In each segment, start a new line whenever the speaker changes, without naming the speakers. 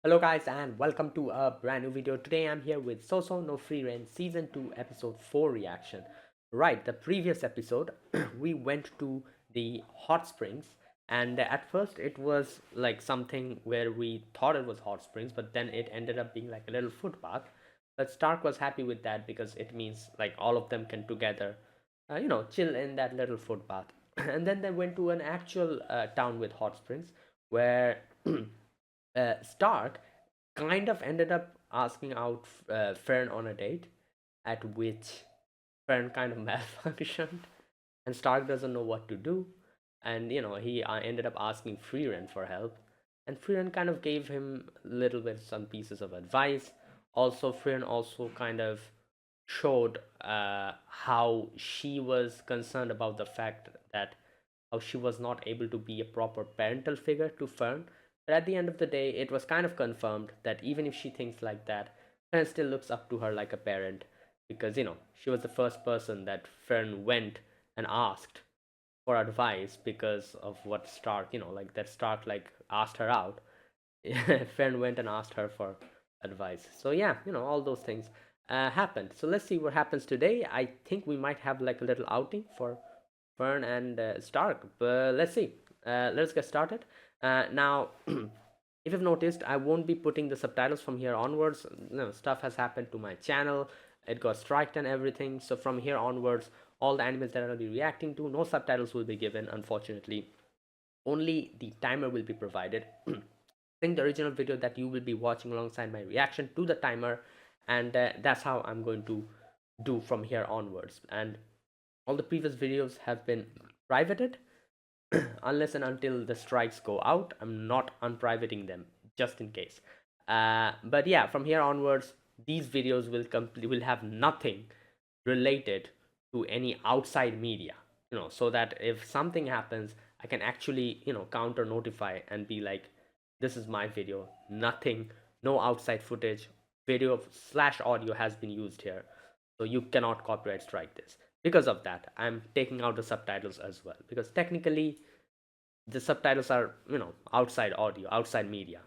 Hello guys and welcome to a brand new video. Today I'm here with Sousou no Frieren season 2 episode 4 reaction. Right, the previous episode we went to the hot springs, and at first it was like something where we thought it was hot springs, but then it ended up being like a little footpath. But Stark was happy with that because it means like all of them can together chill in that little footpath. And then they went to an actual town with hot springs where Stark kind of ended up asking out Fern on a date, at which Fern kind of malfunctioned, and Stark doesn't know what to do, and he ended up asking Frieren for help, and Frieren kind of gave him a little bit some pieces of advice. Also, Frieren also kind of showed how she was concerned about the fact that how she was not able to be a proper parental figure to Fern. But at the end of the day, it was kind of confirmed that even if she thinks like that, Fern still looks up to her like a parent, because she was the first person that Fern went and asked for advice because of what Stark, like that Stark like asked her out. Fern went and asked her for advice. So yeah, all those things happened. So let's see what happens today. I think we might have like a little outing for Fern and Stark, but let's see. Let's get started. Now, if you've noticed, I won't be putting the subtitles from here onwards. Stuff has happened to my channel. It got striked and everything. So from here onwards, all the animes that I'll be reacting to, no subtitles will be given, unfortunately. Only the timer will be provided. I think the original video that you will be watching alongside my reaction to the timer, and that's how I'm going to do from here onwards. And all the previous videos have been privated unless and until the strikes go out. I'm not unprivating them just in case. But yeah, from here onwards, these videos will have nothing related to any outside media. So that if something happens, I can actually counter notify and be like, this is my video. Nothing, no outside footage, video slash audio has been used here, so you cannot copyright strike this. Because of that, I'm taking out the subtitles as well, because technically the subtitles are outside audio, outside media.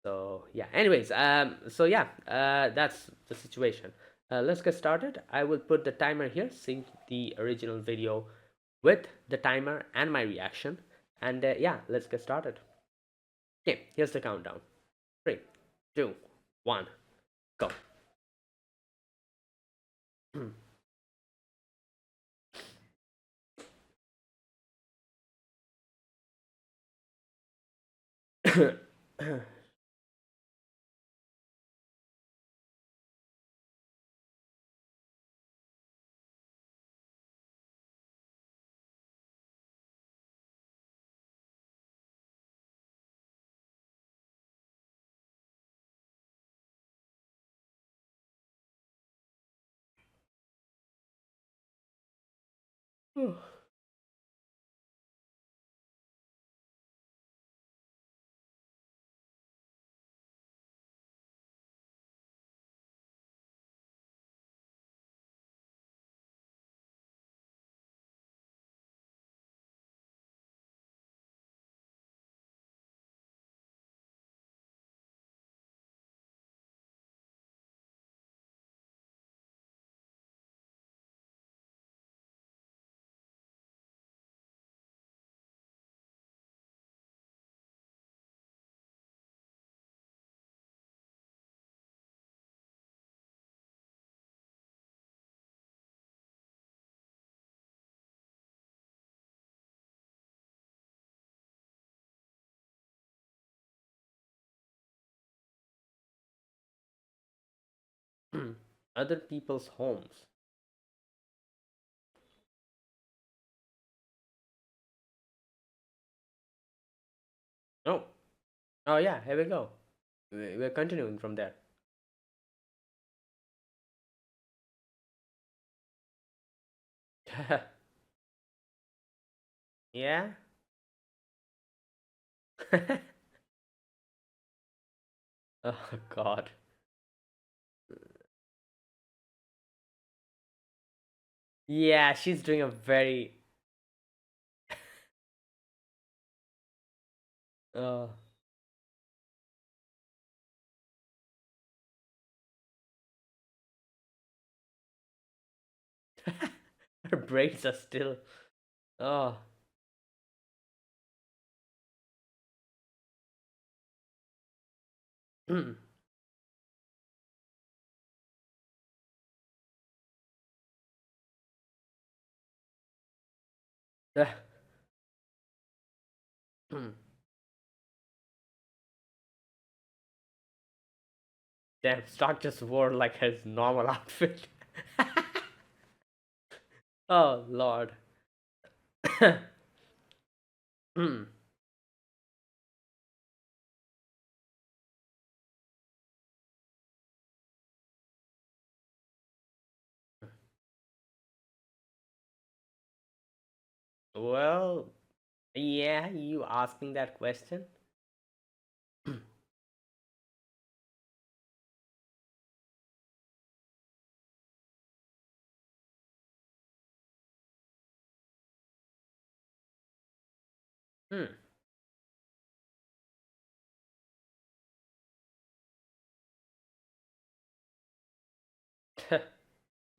So yeah, anyways, so yeah, that's the situation. Let's get started. I will put the timer here, sync the original video with the timer and my reaction, and yeah, let's get started. Okay, here's the countdown. 3, 2, 1, go. Other people's homes. Oh, oh yeah, here we go. We're continuing from there. Yeah. Oh God. Yeah, she's doing a very. Uh, Her braids are still. Oh. Damn, Stark just wore like his normal outfit. Oh lord. Well, yeah, you asking that question? Hmm.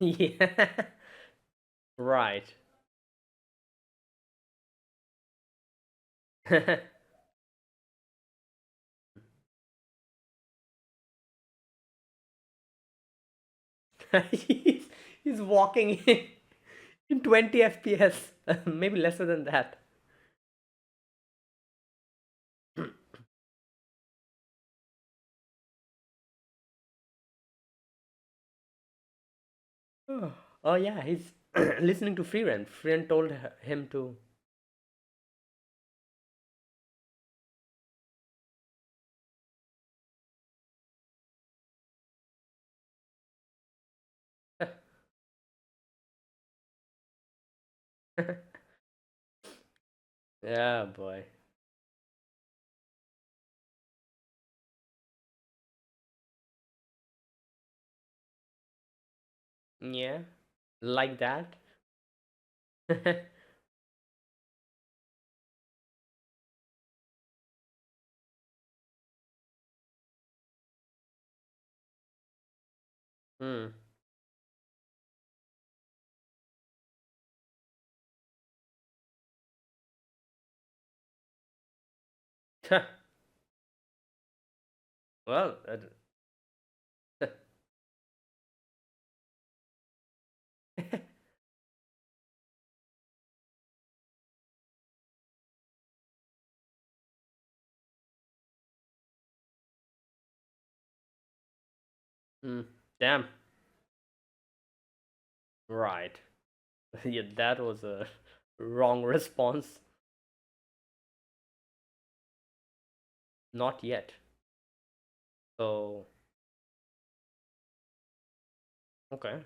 Yeah. Right. he's, he's walking in 20 FPS, maybe lesser than that. Oh yeah, he's listening to Frieren. Frieren told him to. Yeah, boy. Yeah, like that. Hmm. Well, hmm. Damn. Right. Yeah, that was a wrong response. Not yet. So, okay.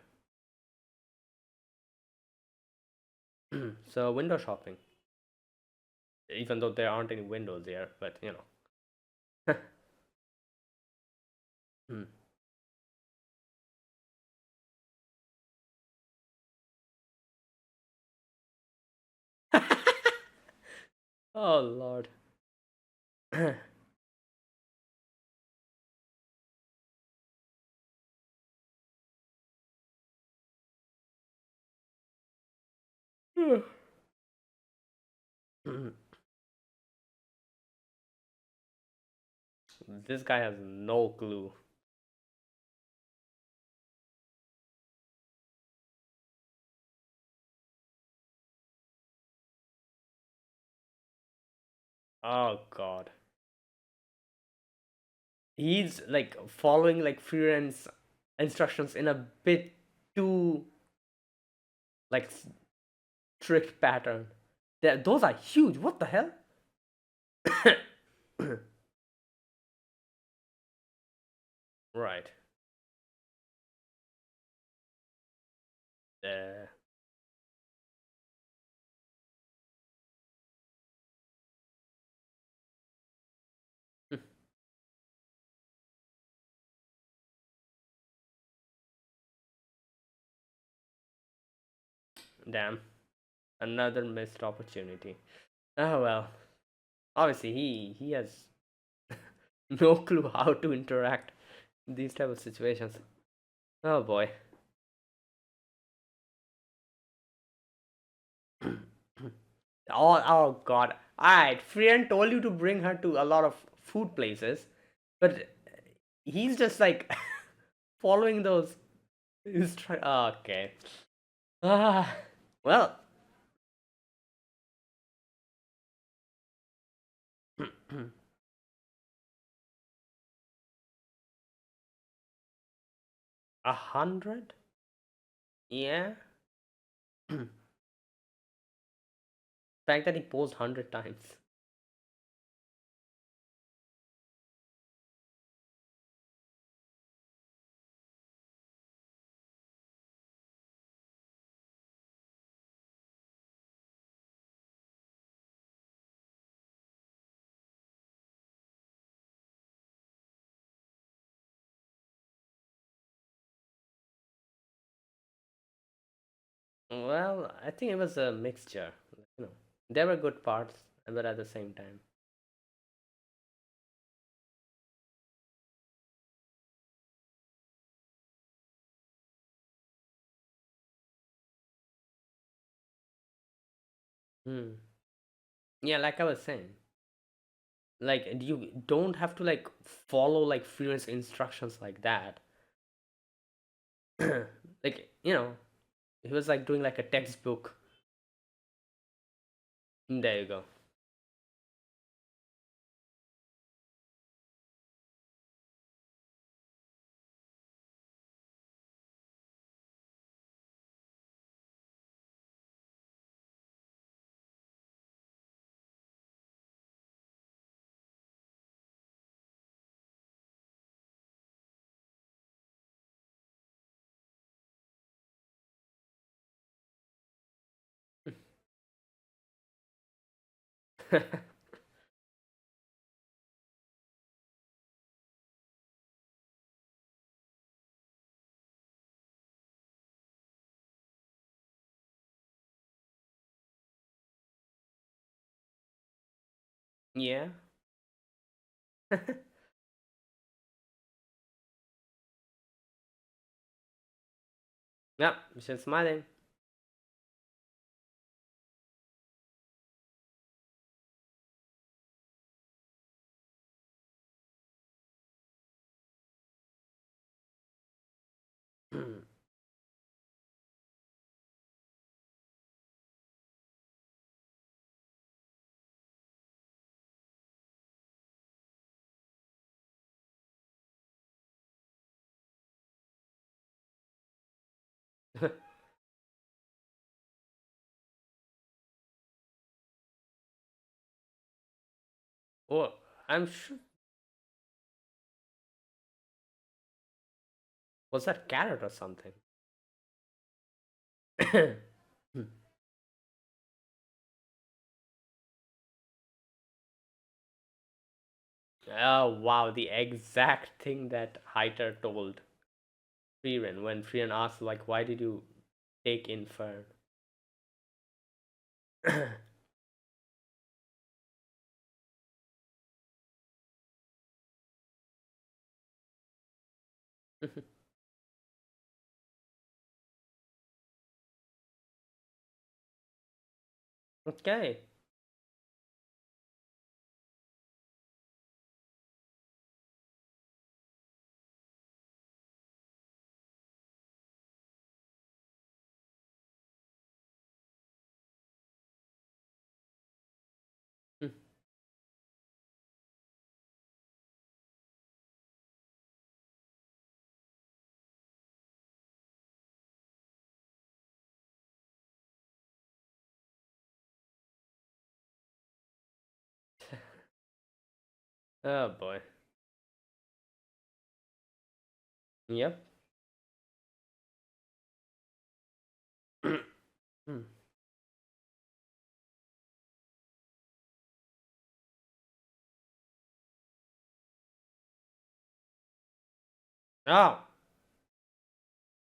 So, window shopping. Even though there aren't any windows there, but you know. Hmm. Oh, Lord. This guy has no clue. Oh, God. He's like following like Freeren's instructions in a bit too like strict pattern. Those are huge. What the hell? Right. Uh, damn. Another missed opportunity. Oh well. Obviously he has no clue how to interact in these type of situations. Oh boy. Oh God. Alright, Frieren told you to bring her to a lot of food places, but he's just like following those okay. Ah, well, a hundred? Yeah. The fact that he posed 100 times. Well, I think it was a mixture. You know, there were good parts, but at the same time. Hmm. Yeah, like I was saying, like you don't have to like follow like freelance instructions like that. Like, he was like doing like a textbook. There you go. Yeah. Yeah, she's smiling. Oh, I'm sure. Was that carrot or something? Oh wow, the exact thing that Heiter told Frieren when Frieren asked like, "Why did you take Infern?" Okay. Oh boy. Yep. Oh,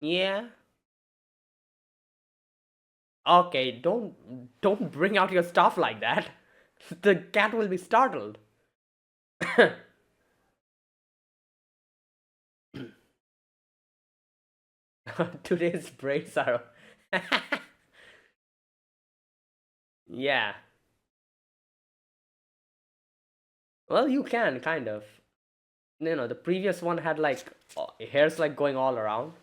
yeah. Okay, don't bring out your stuff like that. The cat will be startled. Today's braids are Yeah. Well, you can kind of. The previous one had like hairs like going all around.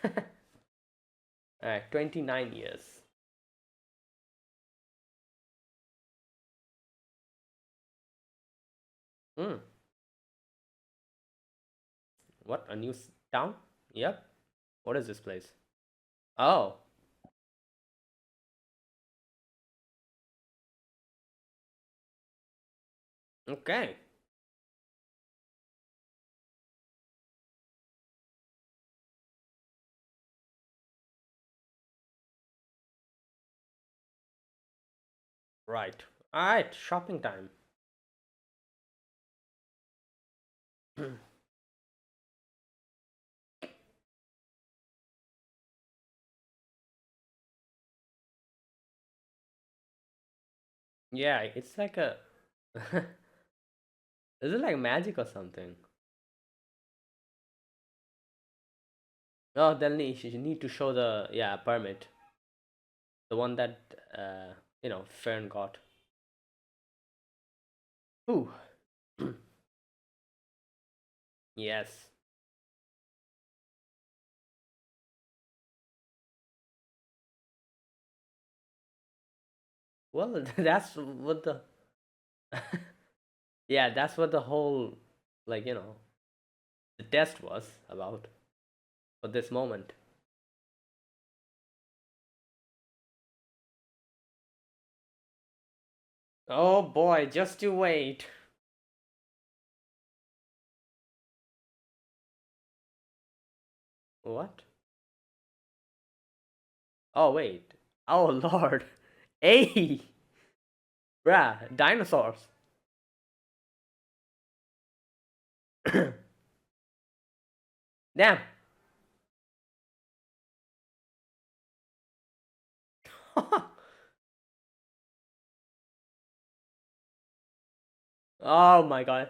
All right, 29 years. Hmm. What? A new town? Yep. What is this place? Oh, okay. Right. All right, shopping time. Yeah, it's like a. Is it like magic or something? Oh, you need to show the permit, the one that Fern got. Ooh, yes. Well, that's what the yeah, that's what the whole like the test was about for this moment. Oh boy, just you wait. What? Oh wait. Oh lord. Hey, bruh, dinosaurs. Damn. Oh my god.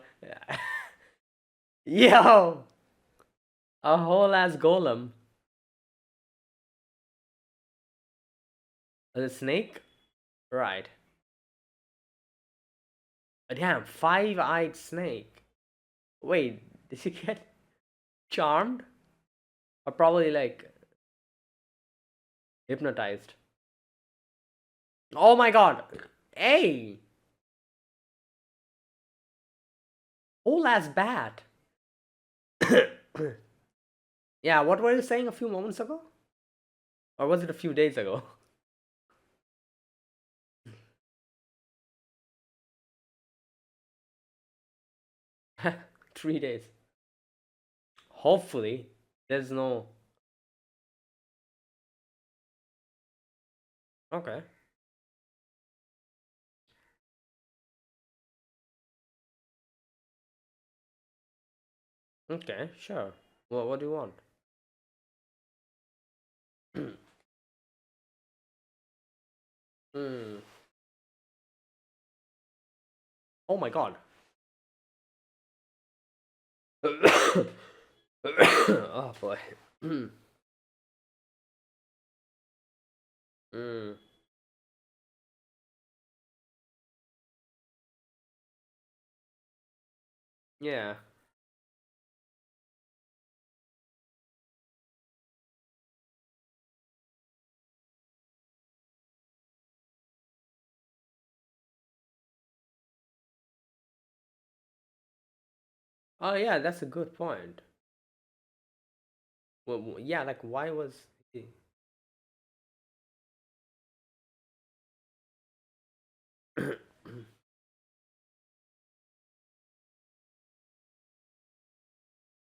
Yo, a whole ass golem. A snake? Right. A damn five-eyed snake. Wait, did she get charmed? Or probably like hypnotized? Oh my god. Hey! Whole ass bat. Yeah, what were you saying a few moments ago? Or was it a few days ago? 3 days. Hopefully, there's no. Okay. Okay, sure. Well, what do you want? Hmm. Oh my god. Oh boy. Mm. Yeah. Oh yeah, that's a good point. Well, yeah, like why was he?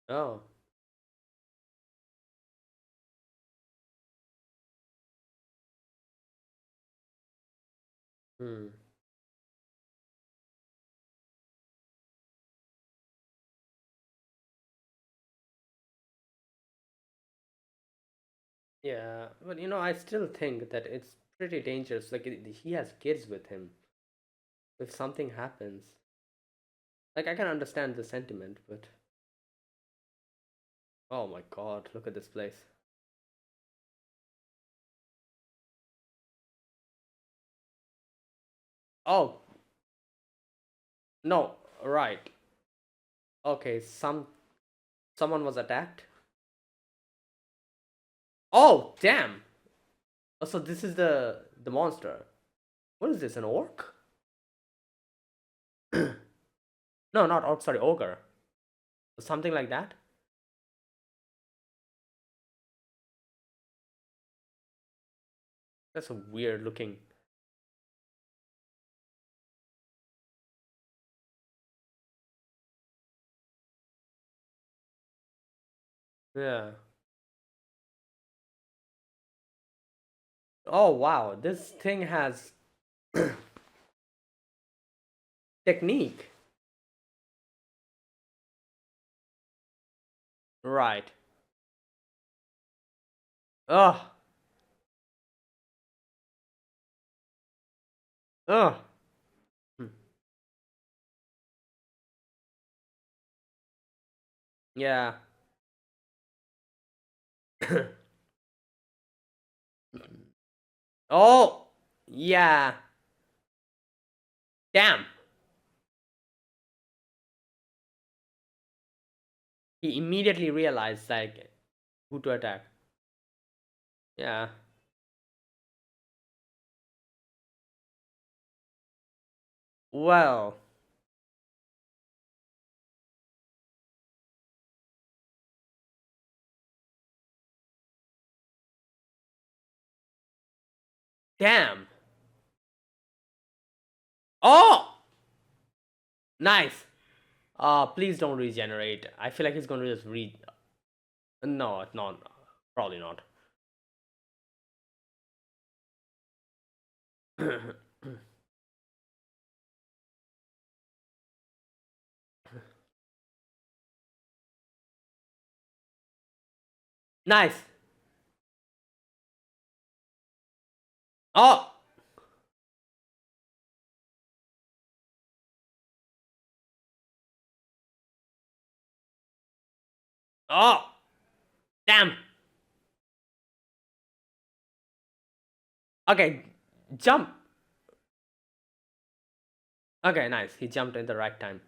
Oh. Hmm. Yeah, but I still think that it's pretty dangerous. Like he has kids with him. If something happens, like I can understand the sentiment, but oh my god, look at this place. Oh, no, right. Okay, someone was attacked. Oh, damn. Oh, so this is the monster. What is this? An orc? No, not orc. Sorry, ogre. Something like that. That's a weird looking. Yeah. Oh wow, this thing has technique. Right. Oh. Oh. Yeah. Oh. Yeah. Damn. He immediately realized like who to attack. Yeah. Well. Damn. Oh. Nice. Please don't regenerate. I feel like he's gonna just No, no, probably not. Nice. Oh. Oh. Damn. Okay. Jump. Okay, nice. He jumped at the right time.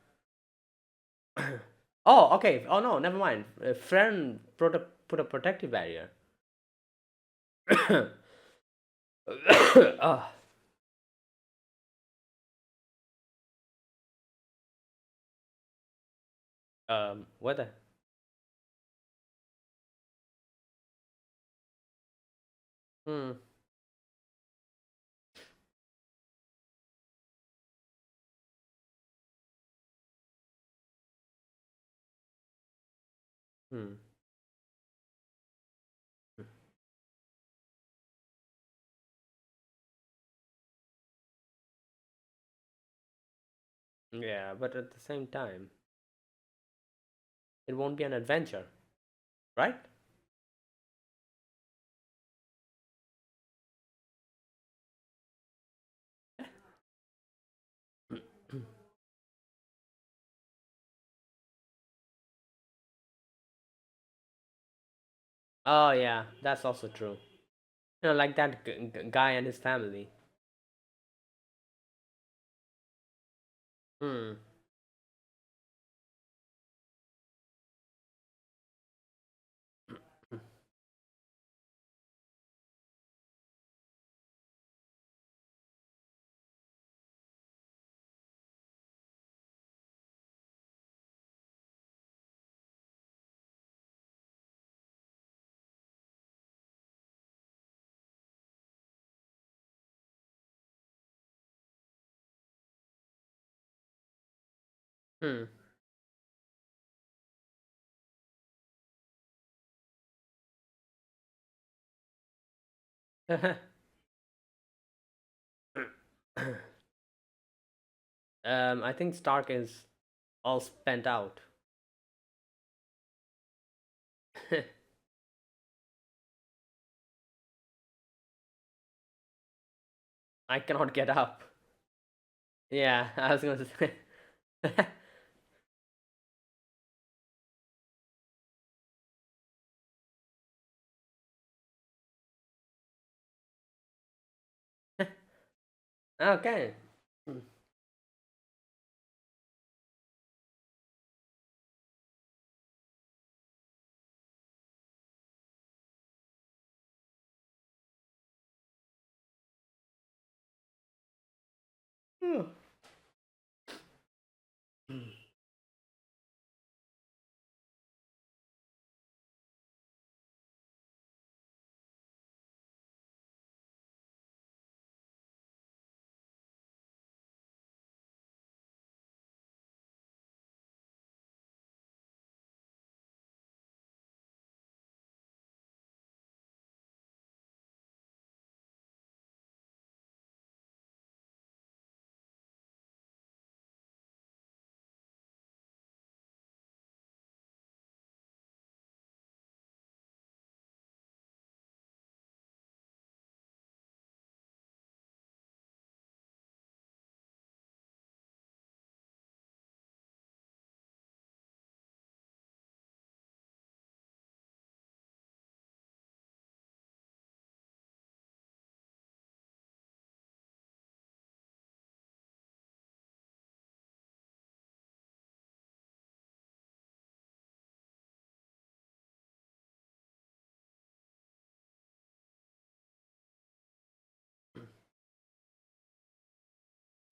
Oh, okay. Oh no, never mind. Frieren put a protective barrier. Oh, what the? Hmm. Hmm. Yeah, but at the same time, it won't be an adventure, right? Oh yeah, that's also true. Like that guy and his family. Hmm. Hmm. I think Stark is all spent out. I cannot get up. Yeah, I was going to say. Okay.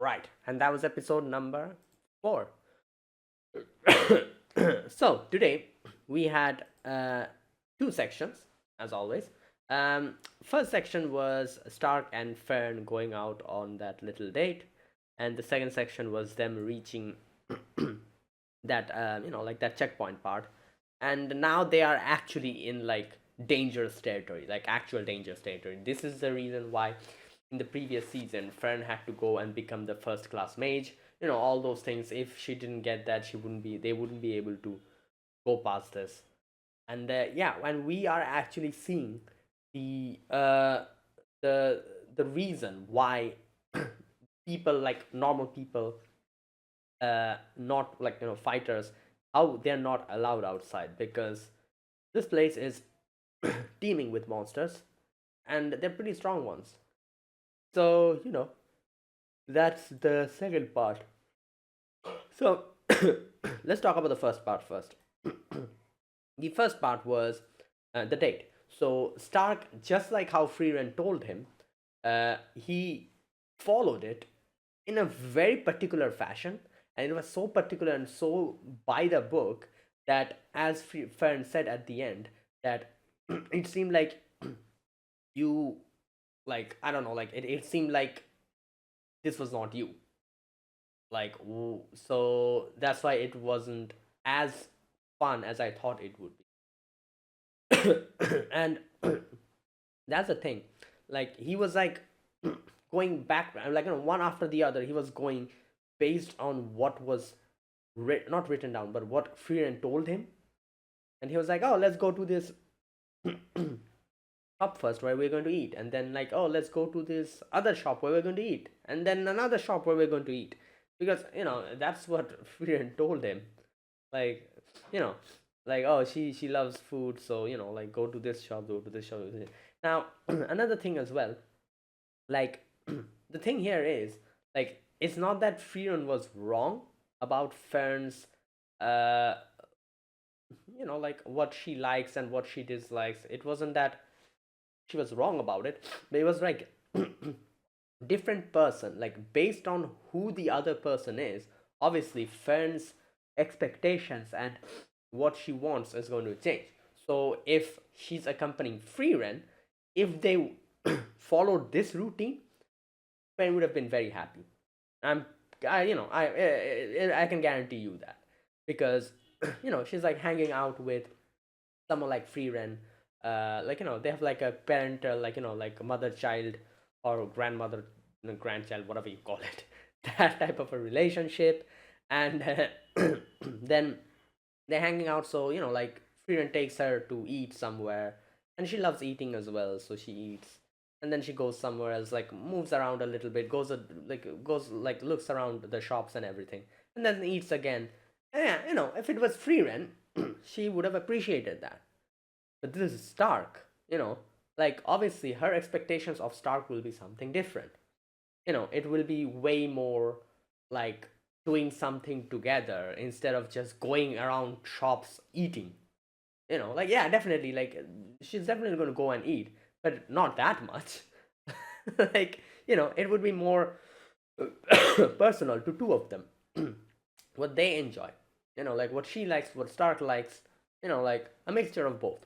Right, and that was episode number 4. So today we had two sections, as always. First section was Stark and Fern going out on that little date, and the second section was them reaching that like that checkpoint part, and now they are actually in like dangerous territory, like actual dangerous territory. This is the reason why in the previous season Fern had to go and become the first class mage, all those things. If she didn't get that, they wouldn't be able to go past this. And yeah, and we are actually seeing the uh the the reason why people, like normal people, not like fighters, how they're not allowed outside, because this place is teeming with monsters, and they're pretty strong ones. So that's the second part. So let's talk about the first part first. The first part was the date. So Stark, just like how Frieren told him, he followed it in a very particular fashion, and it was so particular and so by the book that, as Fern said at the end, that it seemed like you, like, I don't know, like it seemed like this was not you, like, so that's why it wasn't as fun as I thought it would be. And that's the thing, like he was like going back, like one after the other. He was going based on what was not written down, but what Frieren told him. And he was like, oh, let's go to this shop first where we're going to eat, and then like, oh, let's go to this other shop where we're going to eat, and then another shop where we're going to eat, because that's what Frieren told him. Like, you know like, oh, she loves food, so like, go to this shop, go to this shop. Now another thing as well, like, the thing here is, like, it's not that Frieren was wrong about Fern's uh like what she likes and what she dislikes. It wasn't that she was wrong about it, but it was like different person, like based on who the other person is. Obviously Fern's expectations and what she wants is going to change. So if she's accompanying Frieren, if they followed this routine, Fern would have been very happy. I'm I you know I can guarantee you that, because she's like hanging out with someone like Frieren. Like, they have like a parental, like, like mother child or grandmother grandchild, whatever you call it, that type of a relationship. And then they're hanging out, so like Frieren takes her to eat somewhere, and she loves eating as well, so she eats. And then she goes somewhere else, like moves around a little bit, goes like looks around the shops and everything, and then eats again. And yeah, if it was Frieren, she would have appreciated that. But this is Stark, like obviously her expectations of Stark will be something different. it will be way more like doing something together instead of just going around shops eating. Like, yeah, definitely, like, she's definitely going to go and eat, but not that much. Like, it would be more personal to two of them. What they enjoy, like what she likes, what Stark likes, like a mixture of both.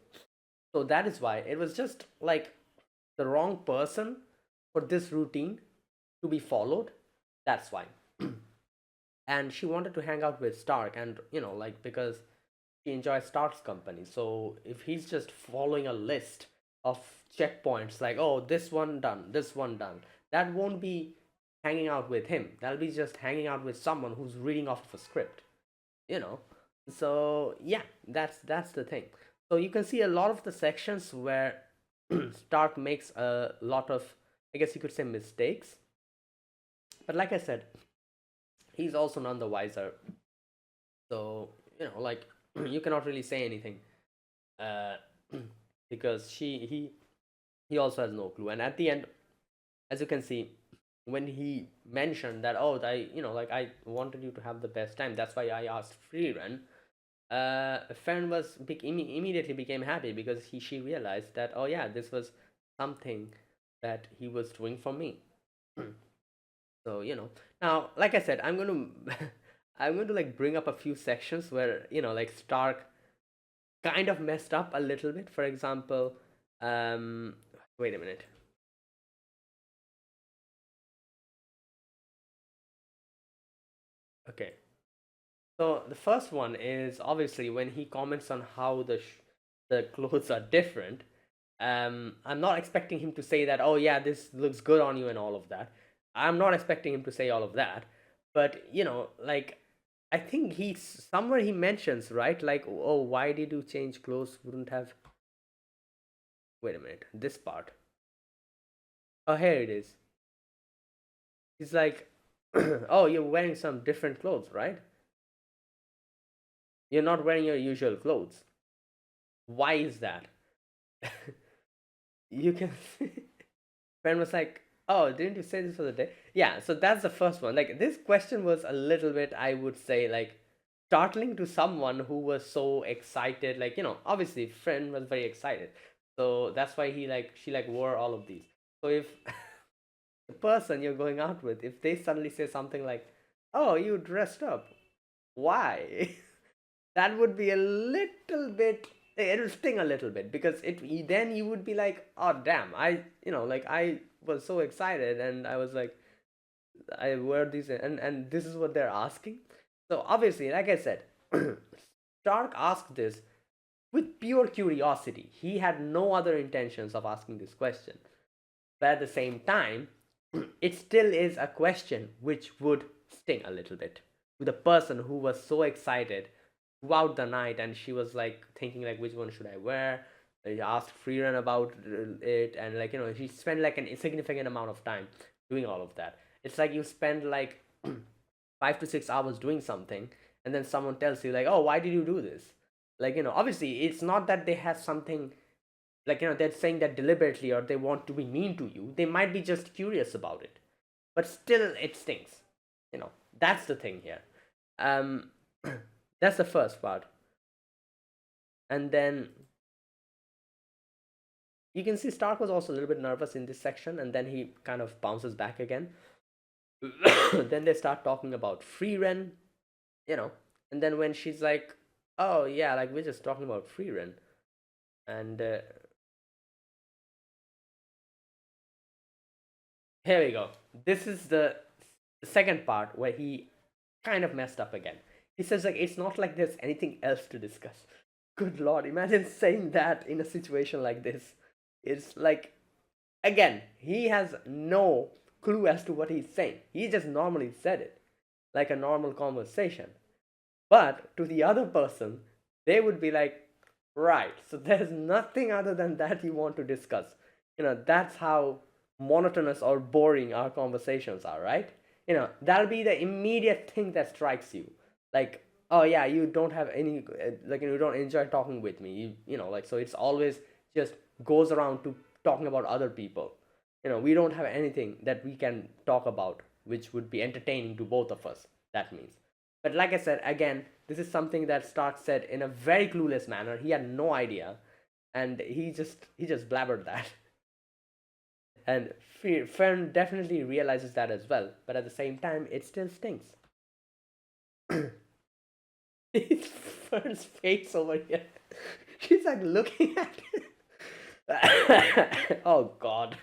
So that is why it was just like the wrong person for this routine to be followed. That's why. And she wanted to hang out with Stark, and like, because she enjoys Stark's company. So if he's just following a list of checkpoints, like, oh, this one done, this one done, that won't be hanging out with him. That'll be just hanging out with someone who's reading off of a script, you know. So yeah, that's the thing. So you can see a lot of the sections where Stark makes a lot of, I guess you could say, mistakes. But like I said, he's also none the wiser. So like, you cannot really say anything, uh, because he also has no clue. And at the end, as you can see, when he mentioned that, oh, I like, I wanted you to have the best time, that's why I asked Frieren. Fern was immediately became happy because she realized that, oh yeah, this was something that he was doing for me. So now, like I said, I'm going to I'm going to like bring up a few sections where like Stark kind of messed up a little bit. For example, um wait a minute. Okay, so the first one is obviously when he comments on how the clothes are different. I'm not expecting him to say that, oh yeah, this looks good on you and all of that. I'm not expecting him to say all of that. But like, I think he's somewhere he mentions, right, like, oh, why did you change clothes, wouldn't have. Wait a minute, this part. Oh, here it is. He's like, oh, you're wearing some different clothes, right? You're not wearing your usual clothes. Why is that? You can. Friend was like, oh, didn't you say this for the day? Yeah, so that's the first one. Like, this question was a little bit, I would say, like, startling to someone who was so excited. Like, obviously, friend was very excited. So that's why she like wore all of these. So if the person you're going out with, if they suddenly say something like, oh, you dressed up, why? That would be a little bit, it'll sting a little bit, because then you would be like, oh damn, I like, I was so excited, and I was like, I wear these, and this is what they're asking. So obviously, like I said, Stark asked this with pure curiosity. He had no other intentions of asking this question, but at the same time, it still is a question which would sting a little bit with a person who was so excited throughout the night, and she was like thinking like, which one should I wear. He asked Frieren about it, and like, she spent like an insignificant amount of time doing all of that. It's like you spend like 5 to 6 hours doing something, and then someone tells you like, oh, why did you do this? Like, obviously it's not that they have something, like, they're saying that deliberately, or they want to be mean to you. They might be just curious about it, but still it stings. That's the thing here. um that's the first part. And then you can see Stark was also a little bit nervous in this section, and then he kind of bounces back again. Then they start talking about Frieren, you know and then when she's like, oh yeah, like, we're just talking about Frieren. And here we go. This is the second part where he kind of messed up again. He says like, it's not like there's anything else to discuss. Good lord, imagine saying that in a situation like this. It's like, again, he has no clue as to what he's saying. He just normally said it like a normal conversation. But to the other person, they would be like, right, so there's nothing other than that you want to discuss. That's how monotonous or boring our conversations are, right? That'll be the immediate thing that strikes you. Like, oh yeah, you don't have any, like, you don't enjoy talking with me. Like, so it's always just goes around to talking about other people. we don't have anything that we can talk about which would be entertaining to both of us. That means. But like I said, again, this is something that Stark said in a very clueless manner. He had no idea, and he just blabbered that. And Fern definitely realizes that as well. But at the same time, it still stings. It's Fern's face over here. She's like looking at it. Oh God.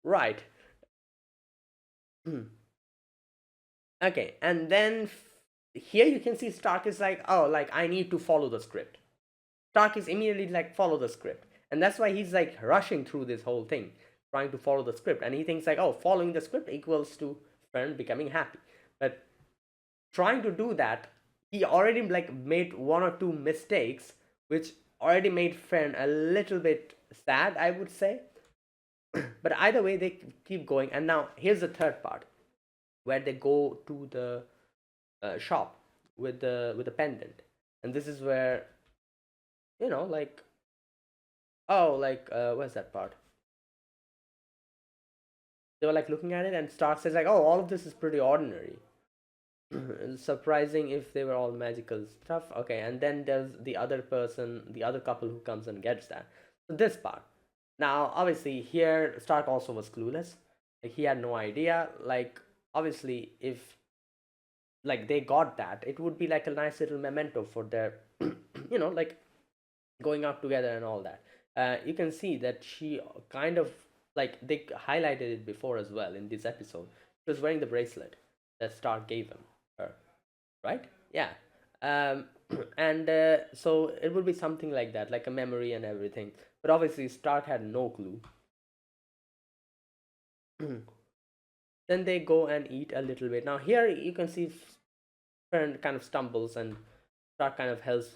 Right. Okay, and then here you can see Stark is like, oh, like I need to follow the script. Stark is immediately like, follow the script, and that's why he's like rushing through this whole thing, trying to follow the script, and he thinks like, oh, following the script equals to Fern becoming happy, but trying to do that, he already like made one or two mistakes, which already made Fern a little bit sad, I would say. But either way, they keep going, and now here's the third part where they go to the shop with the pendant, and this is where like oh like where's that part? They were like looking at it, and Stark says like, oh, all of this is pretty ordinary. Surprising if they were all magical stuff. Okay, and then there's the other person, the other couple who comes and gets that. So this part. Now, obviously, here Stark also was clueless. Like he had no idea. Like obviously, if like they got that, it would be like a nice little memento for their, like going out together and all that. You can see that she kind of like they highlighted it before as well in this episode. She was wearing the bracelet that Stark gave her, right? Yeah. Um, and so it would be something like that, like a memory and everything. But obviously, Stark had no clue. Then they go and eat a little bit. Now here you can see Fern kind of stumbles and Stark kind of helps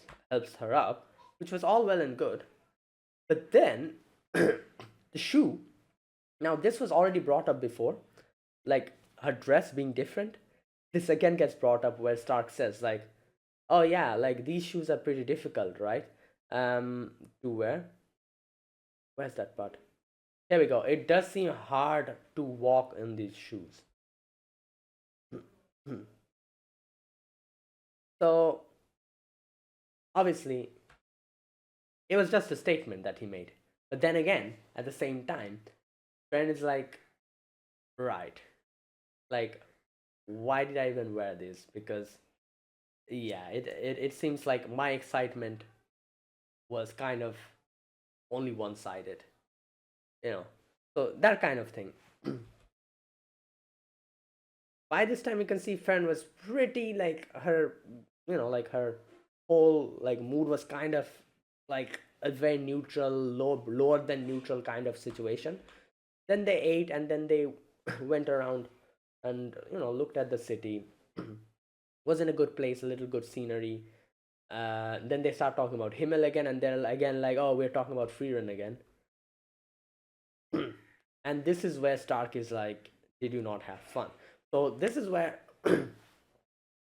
her up, which was all well and good. But then the shoe. Now this was already brought up before, like her dress being different. This again gets brought up where Stark says like, "Oh yeah, like these shoes are pretty difficult, right? To wear." Where's that part? There we go. It does seem hard to walk in these shoes. So obviously, it was just a statement that he made. But then again, at the same time, Friend is like, right, like, why did I even wear this? Because yeah, it seems like my excitement was kind of only one sided, you know. So that kind of thing. By this time, you can see Fern was pretty like her, like her whole like mood was kind of like a very neutral, lower than neutral kind of situation. Then they ate, and then they went around and looked at the city. Was in a good place, a little good scenery. Then they start talking about Himmel again, and they're again like, oh, we're talking about Frieren again. And this is where Stark is like, did you not have fun? So this is where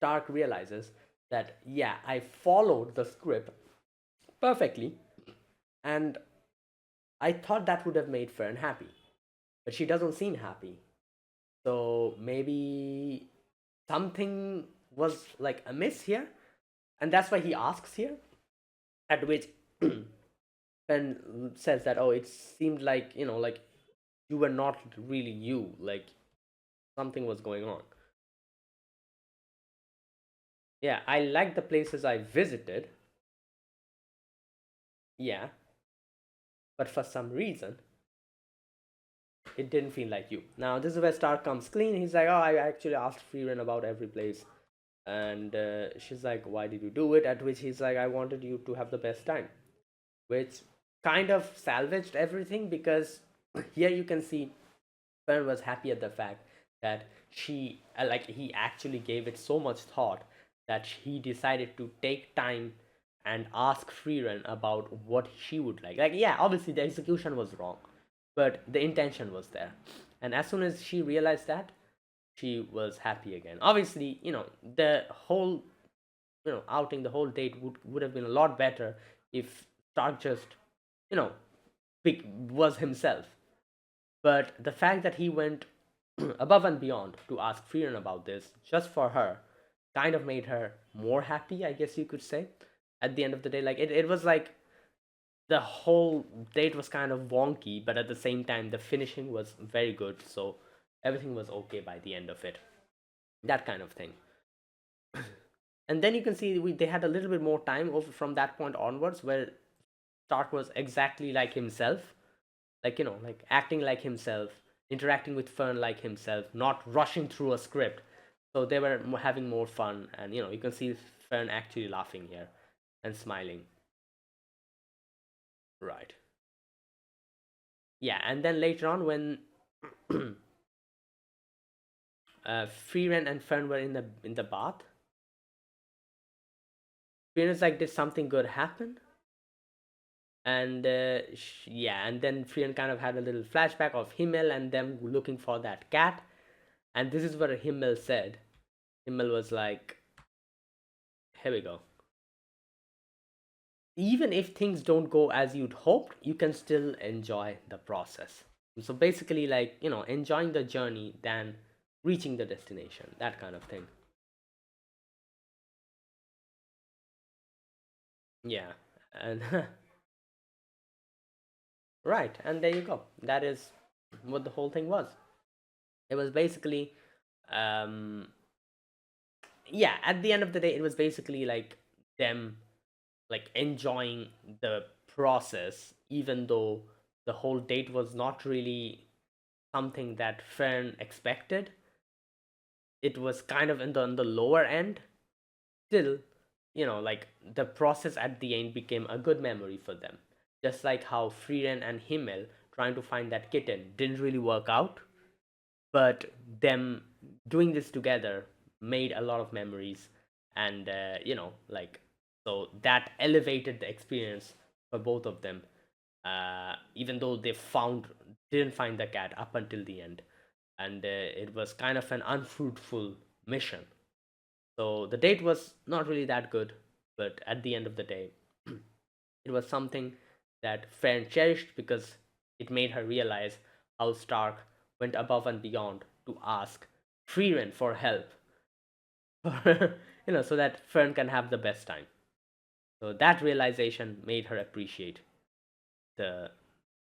Stark realizes that, yeah, I followed the script perfectly, and I thought that would have made Fern happy, but she doesn't seem happy. So maybe something was like amiss here, and that's why he asks here. At which Fern says that, oh, it seemed like like you were not really you, like something was going on. Yeah, I like the places I visited. Yeah, but for some reason, it didn't feel like you. Now, this is where Stark comes clean. He's like, oh, I actually asked Frieren about every place. And she's like, why did you do it? At which he's like, I wanted you to have the best time. Which kind of salvaged everything, because here you can see Fern was happy at the fact that she, like, he actually gave it so much thought that he decided to take time and ask Frieren about what she would like. Like, yeah, obviously the execution was wrong, but the intention was there. And as soon as she realized that, she was happy again. Obviously, the whole outing, the whole date would have been a lot better if Stark just you know was himself. But the fact that he went above and beyond to ask Frieren about this just for her kind of made her more happy, I guess you could say. At the end of the day, like it was like the whole date was kind of wonky, but at the same time, the finishing was very good. So everything was okay by the end of it. That kind of thing. And then you can see they had a little bit more time over from that point onwards where Stark was exactly like himself, like like acting like himself, interacting with Fern like himself, not rushing through a script. So they were having more fun, and you can see Fern actually laughing here and smiling. Right. Yeah, and then later on when Frieren and Fern were in the bath, Frieren's like, did something good happen? And yeah, and then Frieren kind of had a little flashback of Himmel and them looking for that cat, and this is what Himmel said. Himmel was like, "Here we go. Even if things don't go as you'd hoped, you can still enjoy the process." So basically, like enjoying the journey than reaching the destination, that kind of thing. Yeah, and right, and there you go. That is what the whole thing was. It was basically, um, yeah. At the end of the day, it was basically like them like enjoying the process, even though the whole date was not really something that Fern expected. It was kind of on the lower end. Still, like the process at the end became a good memory for them. Just like how Frieren and Himmel trying to find that kitten didn't really work out, but them doing this together made a lot of memories, and like so that elevated the experience for both of them. Even though they didn't find the cat up until the end, and it was kind of an unfruitful mission. So the date was not really that good, but at the end of the day, it was something that Fern cherished because it made her realize how Stark went above and beyond to ask Frieren for help, so that Fern can have the best time. So that realization made her appreciate the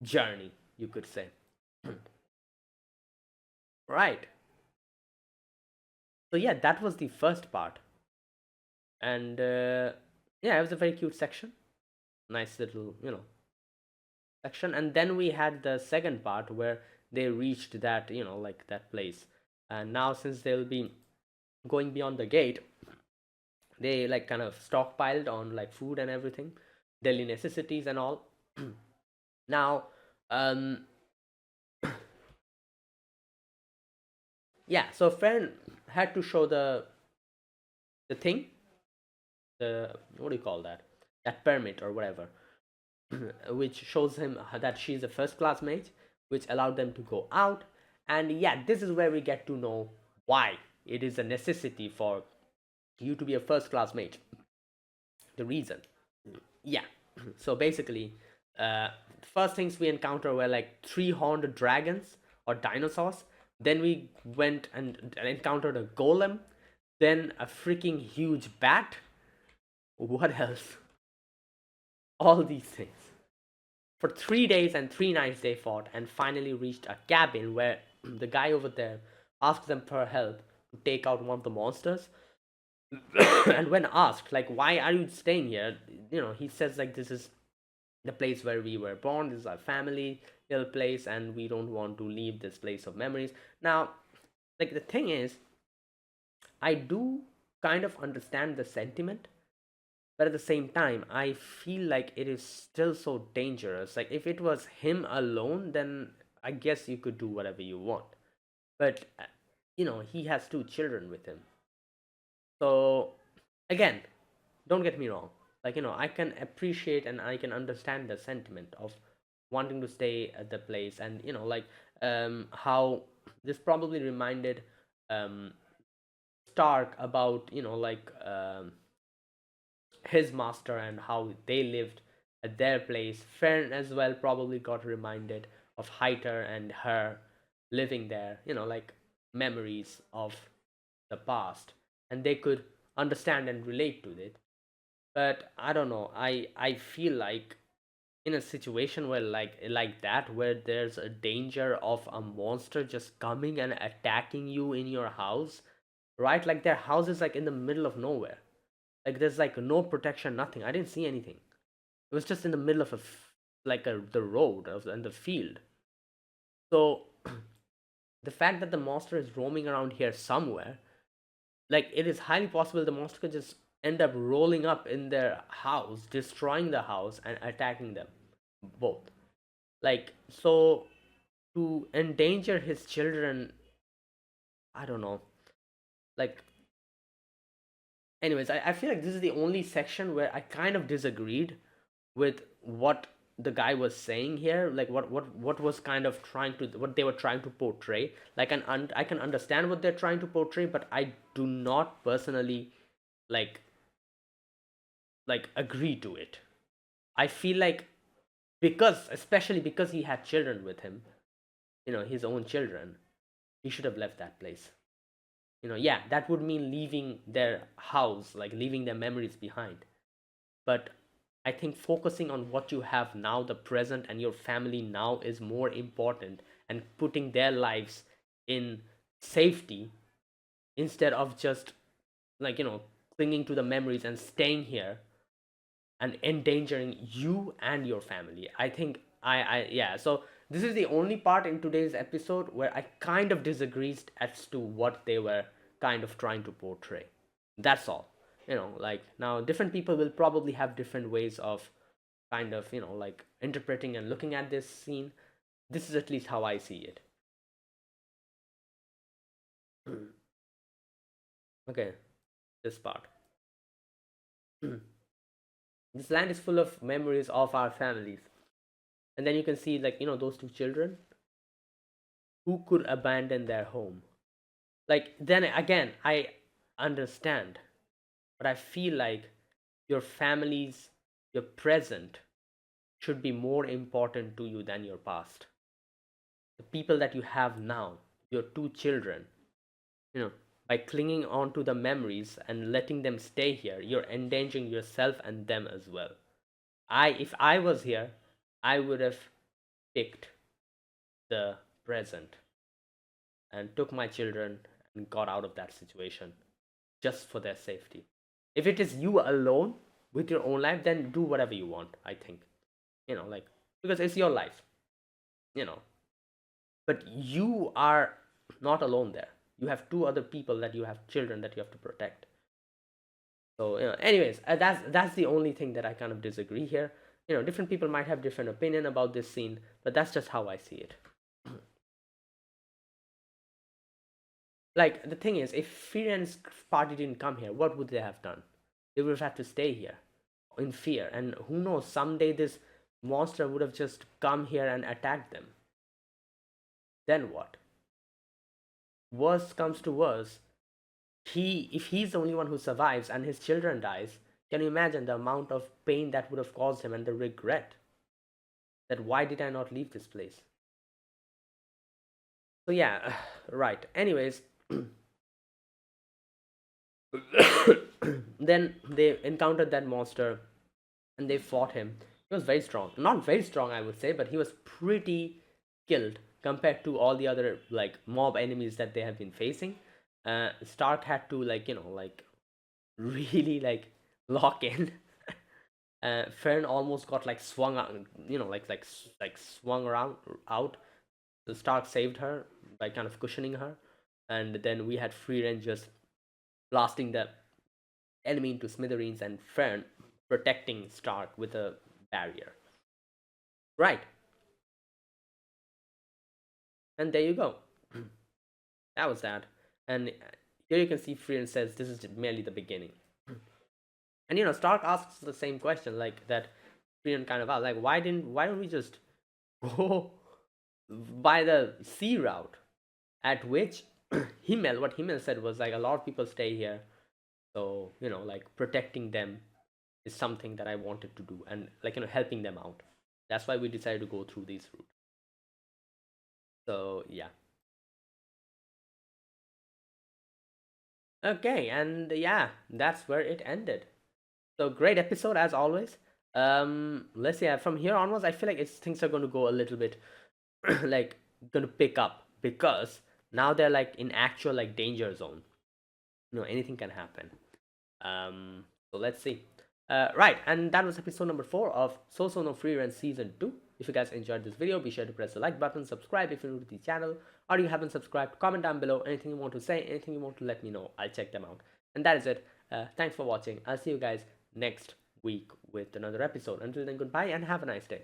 journey, you could say. Right. So yeah, that was the first part, and yeah, it was a very cute section. Nice little, section, and then we had the second part where they reached that, like that place, and now since they'll be going beyond the gate, they like kind of stockpiled on like food and everything, daily necessities and all. Now, um, yeah. So Fern had to show the thing, the what do you call that? That permit or whatever, which shows him that she's a first class mate, which allowed them to go out. And yeah, this is where we get to know why it is a necessity for you to be a first class mate. The reason. Yeah. So basically, first things we encounter were like three horned dragons or dinosaurs. Then we went and encountered a golem. Then a freaking huge bat. What else? All these things. For 3 days and 3 nights, they fought and finally reached a cabin where the guy over there asked them for help to take out one of the monsters. And when asked, like, why are you staying here? He says, like, this is the place where we were born, this is our family little place, and we don't want to leave this place of memories. Now, like, the thing is, I do kind of understand the sentiment, but at the same time I feel like it is still so dangerous. Like if it was him alone, then I guess you could do whatever you want, but he has two children with him. So again, don't get me wrong, like I can appreciate and I can understand the sentiment of wanting to stay at the place, and like how this probably reminded um Stark about like his master and how they lived at their place. Fern as well probably got reminded of Heiter and her living there, like memories of the past, and they could understand and relate to it. But I don't know, I feel like in a situation where like that, where there's a danger of a monster just coming and attacking you in your house, right? Like their house is like in the middle of nowhere. Like there's like no protection, nothing. I didn't see anything. It was just in the middle of the road and the field. So the fact that the monster is roaming around here somewhere, like it is highly possible the monster could just end up rolling up in their house, destroying the house and attacking them both. Like, so to endanger his children, I don't know. Like, anyways, I feel like this is the only section where I kind of disagreed with what the guy was saying here, like what was kind of trying to, what they were trying to portray. Like, I can understand what they're trying to portray, but I do not personally like agree to it. I feel like, because especially because he had children with him, his own children, he should have left that place. Yeah, that would mean leaving their house, like leaving their memories behind. But I think focusing on what you have now, the present, and your family now is more important, and putting their lives in safety instead of just like, clinging to the memories and staying here and endangering you and your family. I think yeah. So this is the only part in today's episode where I kind of disagreed as to what they were kind of trying to portray. That's all. Like, now different people will probably have different ways of kind of, like interpreting and looking at this scene. This is at least how I see it. Okay, this part. This land is full of memories of our families. And then you can see, like, those two children who could abandon their home. Like, then again, I understand, but I feel like your family's, your present should be more important to you than your past. The people that you have now, your two children, you know, by clinging on to the memories and letting them stay here, you're endangering yourself and them as well. If I was here, I would have picked the present and took my children and got out of that situation just for their safety. If it is you alone with your own life, then do whatever you want, I think. Like, because it's your life, you know. But you are not alone there. You have two other people, that you have children that you have to protect. So, anyways, that's the only thing that I kind of disagree here. Different people might have different opinion about this scene, but that's just how I see it. Like, the thing is, if Firen's party didn't come here, what would they have done? They would have had to stay here in fear, and who knows, someday this monster would have just come here and attacked them. Then what? Worst comes to worst, if he's the only one who survives and his children dies, can you imagine the amount of pain that would have caused him, and the regret that why did I not leave this place? So yeah, right. Anyways, then they encountered that monster and they fought him. He was very strong. Not very strong, I would say, but he was pretty skilled compared to all the other like mob enemies that they have been facing. Stark had to, like, like really like lock in. Fern almost got like swung out, like swung around out. So Stark saved her by kind of cushioning her, and then we had Frieren just blasting the enemy into smithereens, and Fern protecting Stark with a barrier. Right, and there you go. That was that. And here you can see Frieren says this is merely the beginning. And Stark asks the same question, like that Frieren kind of asked, like, why don't we just go by the sea route? At which what Himmel said was, like, a lot of people stay here, so like protecting them is something that I wanted to do, and like helping them out. That's why we decided to go through this route. So yeah. Okay, and yeah, that's where it ended. So great episode as always. Let's see. From here onwards, I feel like things are going to go a little bit like going to pick up because now they're like in actual like danger zone. Anything can happen. So let's see. Right, and that was episode number 4 of Sousou no Frieren season 2. If you guys enjoyed this video, be sure to press the like button, subscribe if you're new to the channel, or you haven't subscribed. Comment down below anything you want to say, anything you want to let me know. I'll check them out. And that is it. Thanks for watching. I'll see you guys next week with another episode. Until then, goodbye and have a nice day.